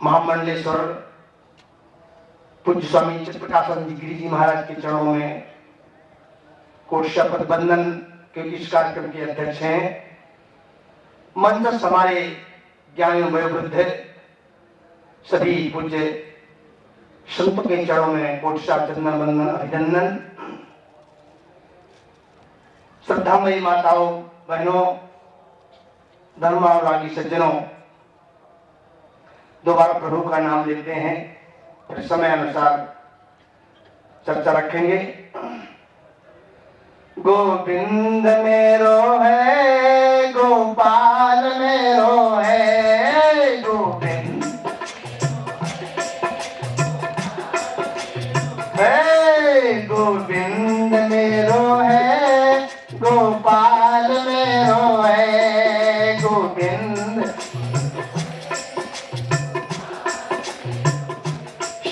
महामंडलेश्वर पूज्य स्वामी चित्रप्रकाशानंद गिरी जी महाराज के चरणों में कोट शपथ बंधन के इस कार्यक्रम के अध्यक्ष हैं। मंच हमारे ज्ञानी वयोवृद्ध सभी पूज्य संतों के चरणों में कोट चंदन बंधन अभिनंदन। श्रद्धामयी माताओं, बहनों, धर्मानुरागी सज्जनों, दोबारा प्रभु का नाम लेते हैं, फिर समय अनुसार चर्चा रखेंगे। गोविंद मेरो है, गोपाल मेरो है, गोविंद है, गोविंद मेरो है, गोपाल मेरो है, गोविंद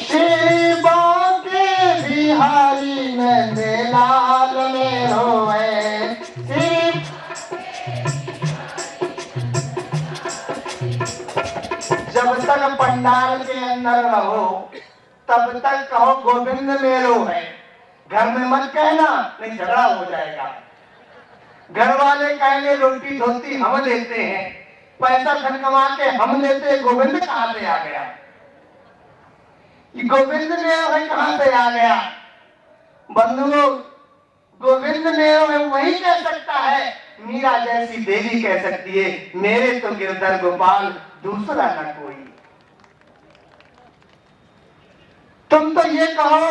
शिवा के बिहारी नंदलाल मेरो है। जब तक पंडाल के अंदर रहो तब तक कहो गोविंद मेरो है। घर में मत कहना, नहीं झगड़ा हो जाएगा। घर वाले कहेंगे रोटी धोती हम देते हैं, पैसा धन कमा के हम देते हैं, गोविंद कहाँ से आ गया? ये गोविंद मेरो है कहाँ से आ गया? बंधुओं, गोविंद मेरो है वही कह सकता है, मीरा जैसी देवी कह सकती है, मेरे तो गिरधर गोपाल दूसरा न कोई। तुम तो ये कहो,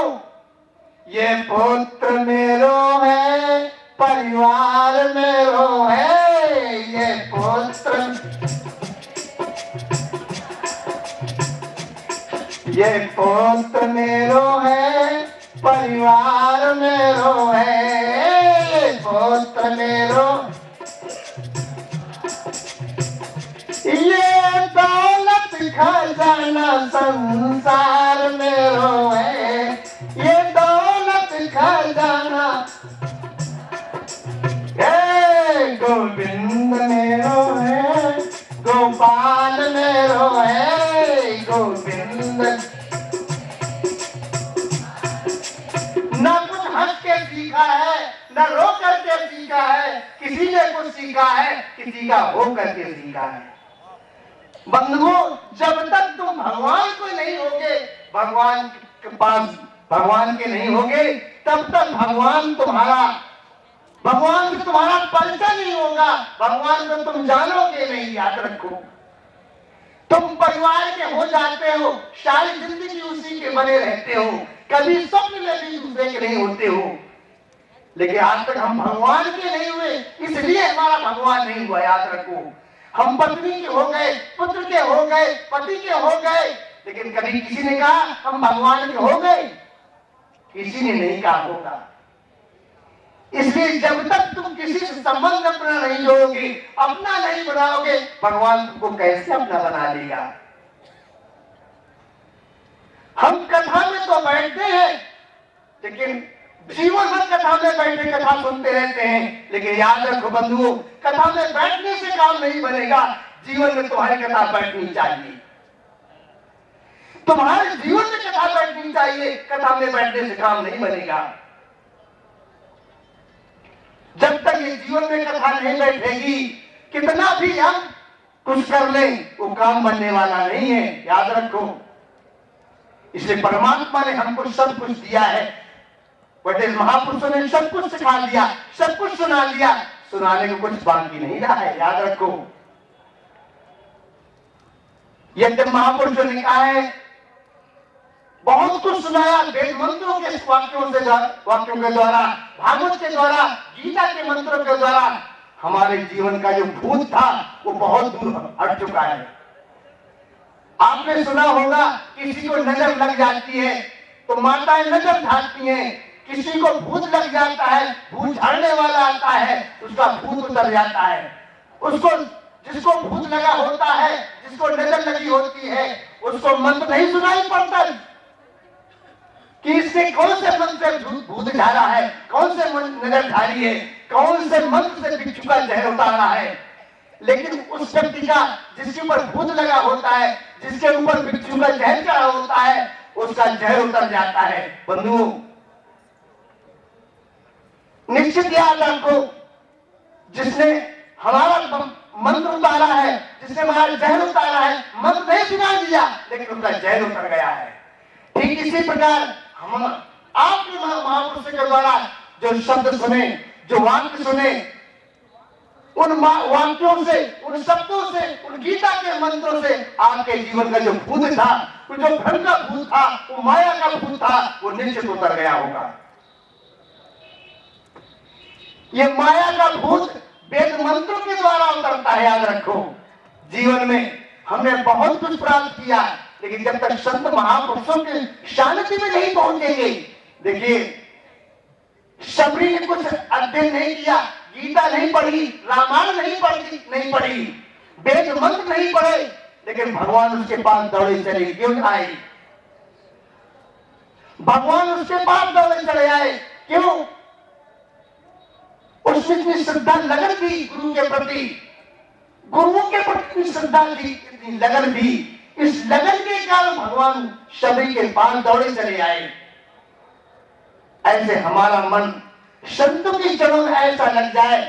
ये पुत्र मेरो है, परिवार मेरो है, ये पुत्र, ये पुत्र मेरो है, परिवार मेरो है, ये पुत्र मेरो, ये दौलत खजाना संसार मेरो है, ये दौलत खजाना, गोविंद मेरो है, गोपाल मेरो है, गोविंद। न कुछ हंस के सीखा है, न रो करके सीखा है, किसी ने कुछ सीखा है, किसी का हो करके सीखा है। बंधुओं, जब तक तुम भगवान को नहीं होगे, भगवान के पास भगवान के नहीं होगे, तब तक भगवान से तुम्हारा परिचय नहीं होगा, भगवान को तुम जानोगे नहीं। याद रखो, तुम परिवार के हो जाते हो, सारी जिंदगी उसी के बने रहते हो, कभी स्वप्न में भी दूसरे के नहीं होते हो, लेकिन आज तक हम भगवान के नहीं हुए, इसलिए हमारा भगवान नहीं हुआ। याद रखो, हम पत्नी के हो गए, पुत्र के हो गए, पति के हो गए, लेकिन कभी किसी ने कहा हम भगवान के हो गए? किसी ने नहीं कहा होगा। इसलिए जब तक तुम किसी से संबंध अपना नहीं जोड़ोगे, अपना नहीं बनाओगे, भगवान तुमको कैसे अपना बना लेगा? हम कथा में तो बैठते हैं, लेकिन जीवन भर कथा में बैठे कथा सुनते रहते हैं, लेकिन याद रखो बंधुओं, कथा में बैठने से काम नहीं बनेगा, जीवन में तुम्हारी कथा बैठनी चाहिए। तुम्हारे जीवन में कथा बैठनी चाहिए, कथा में बैठने से काम नहीं बनेगा। जब तक ये जीवन में कथा नहीं बैठेगी, कितना भी हम कुछ कर लें, वो काम बनने वाला नहीं है। याद रखो, इसलिए परमात्मा ने हमको सब कुछ दिया है, बड़े महापुरुषों ने सब कुछ सिखा दिया, सब कुछ सुना दिया, सुनाने को कुछ बाकी नहीं रहा है। याद रखो, यद्य महापुरुषों ने कहा है, बहुत कुछ सुनाया, वेद मंत्रों के वाक्यों के द्वारा, भागवत के द्वारा, गीता के मंत्रों के द्वारा हमारे जीवन का जो भूत था वो बहुत दूर हट चुका है। आपने सुना होगा, किसी को नजर लग जाती है तो माताएं नजर ढालती हैं, किसी को भूत लग जाता है, भूत झाड़ने वाला आता है, उसका भूत उतर जाता है। उसको, जिसको भूत लगा होता है, जिसको नजर लगी होती है, उसको मंत्र नहीं सुनाई पड़ता कि इसने कौन से मंत्र से भूत झाड़ा है, कौन से नजर झाड़ी है, कौन से मंत्र से बिच्छू का जहर उतारा है। लेकिन उस व्यक्ति का जिसके ऊपर भूत लगा होता है, जिसके ऊपर बिच्छू का जहर चढ़ा होता है, उसका जहर उतर जाता है। बंधुओं, निश्चित याद रखो, जिसने हमारा मंत्र उतारा है, जिसने हमारा जहर उतारा है, मंत्र नहीं सुना दिया लेकिन उसका जहर उतर गया है। ठीक इसी प्रकार हम आपके महापुरुषों के द्वारा जो शब्द सुने, जो वाक्य सुने, उन वाक्यों से, उन शब्दों से, उन गीता के मंत्रों से आपके जीवन का जो भूत था, जो भ्रम का भूत था, वो माया का भूत था, वो निश्चित उतर गया होगा। ये माया का भूत वेद मंत्रों के द्वारा उतरता है, याद रखो। जीवन में हमने बहुत कुछ प्राप्त किया, लेकिन जब तक संत महापुरुषों के शांति में नहीं पहुंचेंगे, देखिए शबरी ने कुछ अध्ययन नहीं किया, गीता नहीं पढ़ी, रामायण नहीं पढ़ी, वेद मंत्र नहीं पढ़े, लेकिन भगवान उसके पास दौड़े चले क्यों आए? भगवान उसके पास दौड़े चले आए क्यों? उसमें इतनी श्रद्धा लगन थी गुरु के प्रति, गुरुओं के प्रति इतनी श्रद्धा थी, इतनी लगन थी। इस लगन के कारण भगवान शबरी के पास दौड़े चले आए। ऐसे हमारा मन संतों के चरणों में ऐसा लग जाए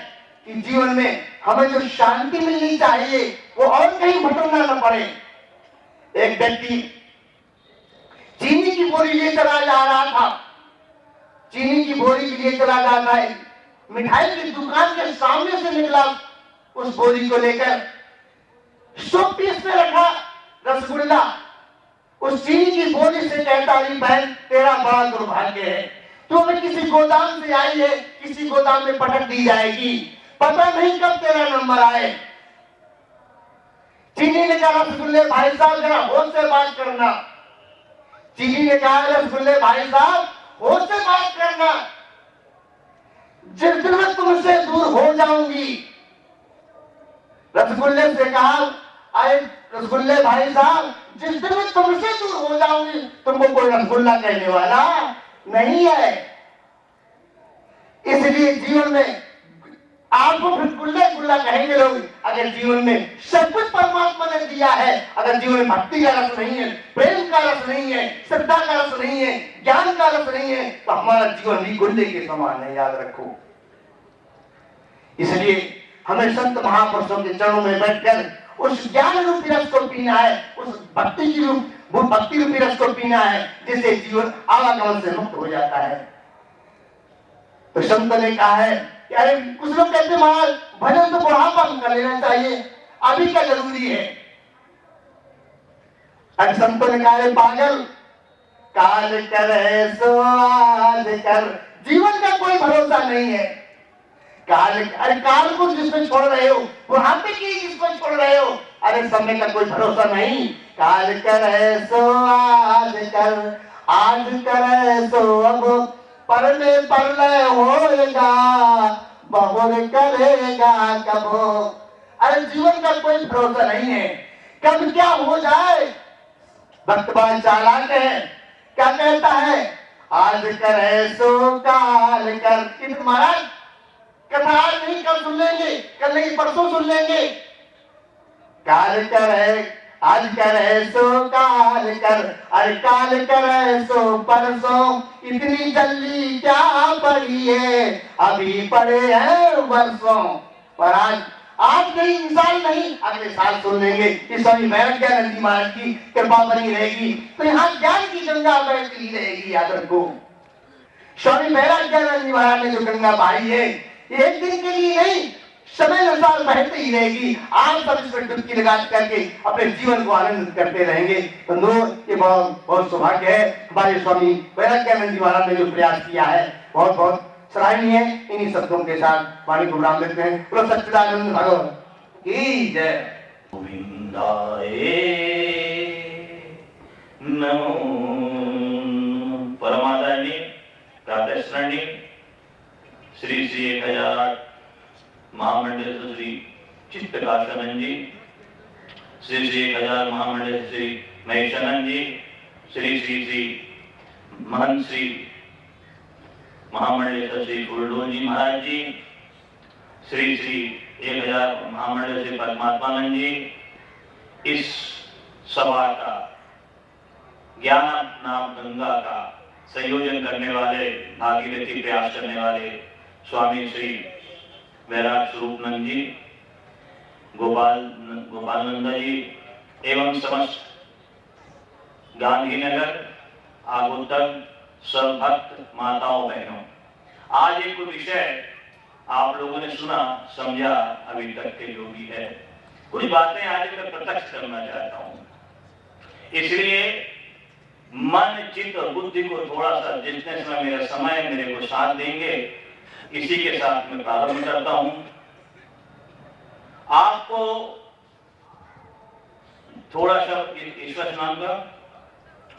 कि जीवन में हमें जो शांति मिलनी चाहिए वो और कहीं भटकना न पड़े। एक व्यक्ति चीनी की बोरी लिए चला जा रहा था, चीनी की बोरी के लिए चला जाता है, मिठाई की दुकान के सामने से निकला, उस बोरी को लेकर 100 पीस में रखा रसगुल्ला, उस चीनी की बोरी से कहता है, बहन तेरा बड़ा दुर्भाग्य है, तू हमें किसी गोदाम से आई है, किसी गोदाम में पटक दी जाएगी, पता नहीं कब तेरा नंबर आए। चीनी ने कहा, रसगुल्ले भाई साहब जरा होश से बात करना। चीनी ने कहा, रसगुल्ले भाई साहब होश से बात करना, जिस दिन मैं तुमसे दूर हो जाऊंगी। रसगुल्ले से कहा, अरे रसगुल्ले भाई साहब, जिस दिन मैं तुमसे दूर हो जाऊंगी, तुमको कोई रसगुल्ला कहने वाला नहीं है। इसलिए जीवन में आपको फिर गुल्ला गुल्ला कहेंगे लोग, अगर जीवन में सब कुछ परमात्मा ने दिया है, अगर जीवन में भक्ति का रस नहीं है, प्रेम का रस नहीं है, श्रद्धा का रस नहीं है, ज्ञान का रस नहीं है, तो हमारा जीवन भी गुल्ले के समान है, याद रखो। इसलिए हमें संत महापुरुषों के चरणों में बैठकर उस ज्ञान रूपी रस को पीना है, उस भक्ति की वो भक्ति रूपी रस को पीना है, जिससे जीवन आवागमन से मुक्त हो जाता है। तो संत ने कहा है कि अरे कुछ लोग कहते हैं महाराज भजन तो बुढ़ापा में कर लेना चाहिए, अभी क्या जरूरी है? अरे संतों ने कहा, है पागल, काल करे सो आज कर, जीवन का कोई भरोसा नहीं है। काल, अरे काल को जिसमें छोड़ रहे हो, बुढ़ापे की जिसको छोड़ रहे हो, अरे समय का कोई भरोसा नहीं। काल करे सो आज कर, आज करे सो अब, परले परले होएगा, बहुर करेगा कब हो। अरे जीवन का कोई भरोसा नहीं है, कब क्या हो जाए। भक्तवान चालाक है, क्या कहता है, आज करे सो काल कर। महाराज कथा आज नहीं, कल सुन लेंगे, कल नहीं परसों सुन लेंगे। काल करे, आज करे सो काल कर, अरे काल करे सो परसों, इतनी जल्दी क्या पड़ी है, अभी पड़े हैं वर्षों। पर आज नहीं, साल नहीं, अगले साल सुन लेंगे। इस स्वामी वैराग्यानंद जी महाराज की कृपा बनी रहेगी तो यहाँ ज्ञान की गंगा बहती रहेगी, याद रखो। स्वामी वैराग्यानंद जी महाराज ने जो गंगा बहाई है, एक दिन के लिए नहीं, समय अनुसार बहती ही रहेगी। आप सब इसमें डुबकी लगा करके अपने जीवन को आनंदित करते रहेंगे। तो ये बहुत बहुत सौभाग्य है। हमारे स्वामी वैराग्यानंद जी महाराज ने जो प्रयास किया है, बहुत बहुत सराहनीय है। इन्हीं शब्दों के साथ वाणी को विराम देते हैं। बोलो सच्चिदानंद भगवान की जय। गोविंदाय नमो। परमादानी प्रातःस्मरणी श्री श्री 1000 महामंडल श्री चित्तकाशानंद जी, श्री श्री 1000 महामंडल श्री महेशानंद जी, श्री श्री श्री महंत श्री महामंडल श्री फूलडोल जी महाराज जी, श्री श्री 1000 महामंडल श्री परमात्मानंद जी, इस सभा का ज्ञान नाम गंगा का संयोजन करने वाले, भागीरथी प्रयास करने वाले स्वामी श्री वैराग स्वरूपनंद जी, गोपालनंद जी एवं समस्त गांधीनगर आगोतक सब भक्त माताओं बहनों, आज एक विषय आप लोगों ने सुना समझा अभी तक के जो भी है, कुछ बातें आज मैं प्रत्यक्ष करना चाहता हूं। इसलिए मन चित्त और बुद्धि को थोड़ा सा जितने समय मेरा समय मेरे को साथ देंगे, इसी के साथ मैं प्रारंभ करता हूं। आपको थोड़ा सा ईश्वर नाम का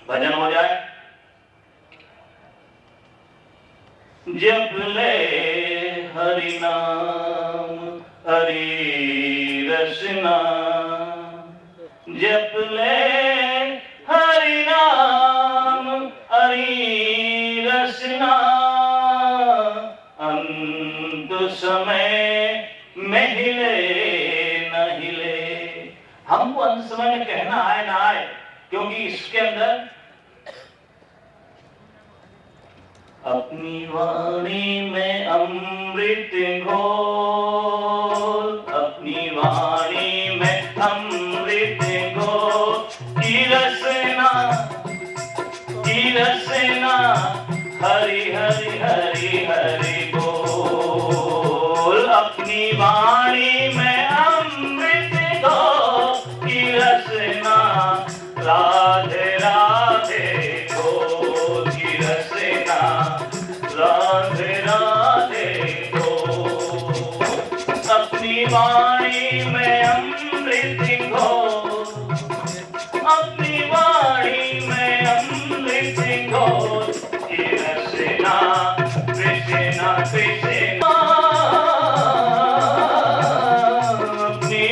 भजन हो जाए। जप ले हरि नाम हरि रसना, जप ले हरि नाम हरि रसना, अंत समय में हिले न हिले। हमको अंत समय में कहना आए ना आए, क्योंकि इसके अंदर अपनी वाणी में अमृत घोल, अपनी वाणी में अमृत घोल, की रसना हरि हरि हरि हरि बोल। अपनी वाणी में अमृत घोल, की रसना राधे राधे बोल, की रसना राधे राधे बोल। अपनी वाणी में अमृत घोल, अपनी वाणी में अमृत घोल, की रसना कृष्णा कृष्णा। अपनी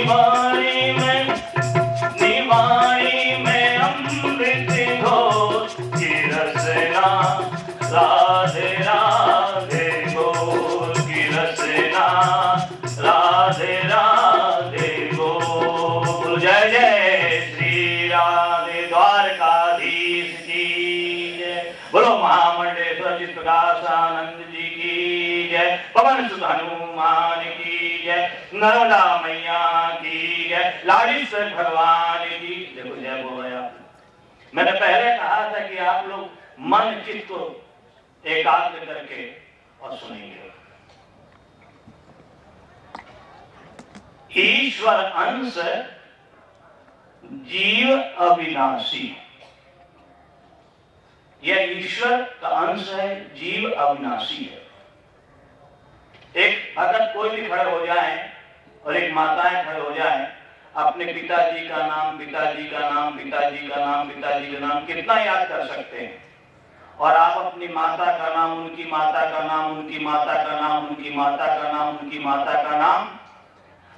वाणी में अमृत घोल, की रसना राधे राधे बोल, की रसना राधे राधे बोल। जय जय श्री राधे द्वारकाधीश की जय। बोलो महामंडलेश्वर चित्त प्रकाशानंद जी की जय। पवन सुत हनुमान की जय। नर्मदा मैया की जय। लाडीश्वर भगवान की देखो जय बोल रहे आप। मैंने पहले कहा था कि आप लोग मन चित्त को एकाग्र करके और सुनेंगे। ईश्वर अंश जीव अविनाशी, यह ईश्वर का अंश है, जीव अविनाशी है। एक भगत कोई भी खड़े हो जाए और एक माताएं खड़े हो जाए, अपने पिताजी का नाम पिताजी का नाम पिताजी का नाम पिताजी का नाम कितना याद कर सकते हैं, और आप अपनी माता का नाम उनकी माता का नाम उनकी माता का नाम उनकी माता का नाम उनकी माता का नाम,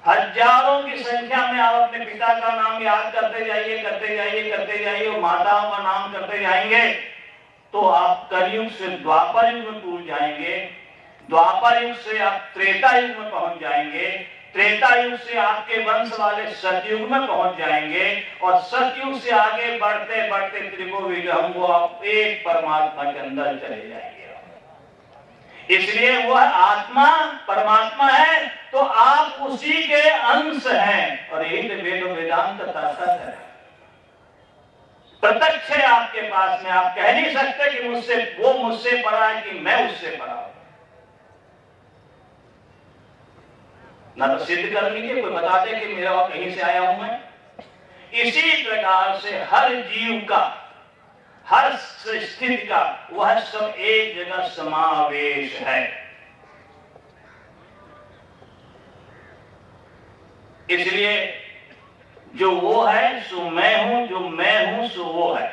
हजारों की संख्या में आप अपने पिता का नाम याद करते जाइए करते जाइए करते जाइए और माताओं का नाम करते जाएंगे, तो आप कलयुग से द्वापर युग में पहुंच जाएंगे, द्वापर युग से आप त्रेता युग में पहुंच जाएंगे, त्रेता युग से आपके वंश वाले सतयुग में पहुंच जाएंगे, और सतयुग से आगे बढ़ते बढ़ते त्रिभुवन को आप एक परमात्मा के अंदर चले जाएंगे। इसलिए वह आत्मा परमात्मा है, तो आप उसी के अंश हैं, और यही तो वेद वेदांत ताकत है। प्रत्यक्ष है आपके पास में, आप कह नहीं सकते कि वो मुझसे पढ़ा है कि मैं उससे पढ़ा हूं। ना तो सिद्ध कर लीजिए, कोई बता दे कि मेरा कहीं से आया हूं मैं। इसी प्रकार से हर जीव का, हर स्थिति का वह सब एक जगह समावेश है। इसलिए जो वो है सो मैं हूं, जो मैं हूं सो वो है।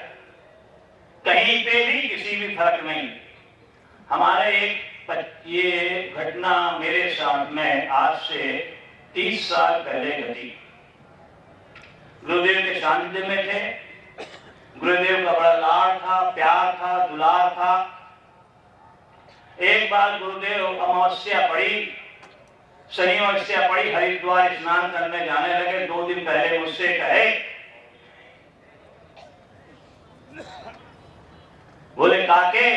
कहीं पे भी किसी भी फर्क नहीं। हमारे एक ये घटना मेरे साथ में आज से 30 साल पहले घटी। गुरुदेव के सानिध्य में थे, गुरुदेव का बड़ा लाड़ था, प्यार था, दुलार था। एक बार गुरुदेव अमावस्या पड़ी शनिवार से पड़ी हरिद्वार स्नान करने जाने लगे। 2 दिन पहले मुझसे कहे, बोले काके,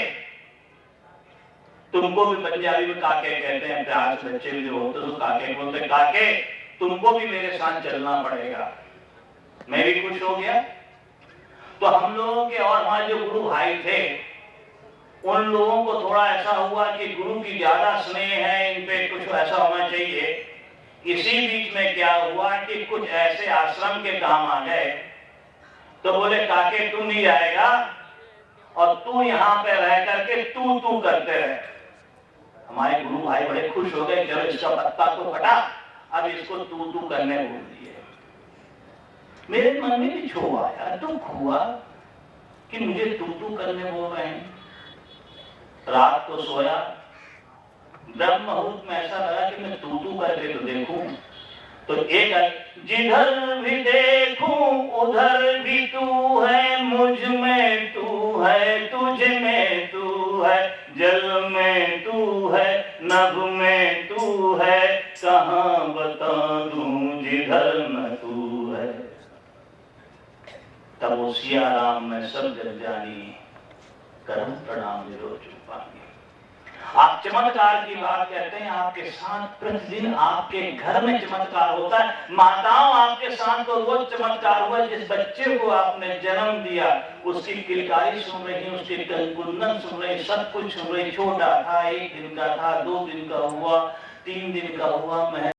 तुमको भी पंजाबी में काके कहते हैं, प्यार से बच्चे भी जो होते तो काके बोलते, काके तुमको भी मेरे साथ चलना पड़ेगा। मैं भी खुश हो गया। तो हम लोगों के और हमारे जो गुरु भाई थे, उन लोगों को थोड़ा ऐसा हुआ कि गुरु की ज्यादा स्नेह है, इन पे कुछ ऐसा होना चाहिए। इसी बीच में क्या हुआ कि कुछ ऐसे आश्रम के काम आ गए, तो बोले काके तू नहीं आएगा और तू यहाँ पे रह करके तू करते रहे। हमारे गुरु भाई बड़े खुश हो गए, चलो इसका पत्ता तो कटा, अब इसको तू करने बोल दिए। मेरे मन में भी क्षोभ आया, दुख हुआ कि मुझे तू करने बोल रहे हैं। रात को सोया, ब्रह्म मुहूर्त में ऐसा लगा कि मैं तू करके तो देखूं। तो एक जिधर भी देखूं उधर भी तू है, मुझ में तू है, तुझ में तू है, जल में तू है, नभ में तू है, कहाँ बता दूं जिधर न तू है। तब वो सिया राम में सब जग जानी, करम प्रणाम विरोध चुपानी। आप चमत्कार की बात कहते हैं, आपके साथ प्रतिदिन आपके घर में चमत्कार होता है। माताओं आपके साथ तो रोज चमत्कार हुआ। जिस बच्चे को आपने जन्म दिया उसकी किलकारी सुन रही, उसकी गुंजन सुन रही, सब कुछ सुन रही। छोटा था, 1 दिन का था, 2 दिन का हुआ, 3 दिन का हुआ।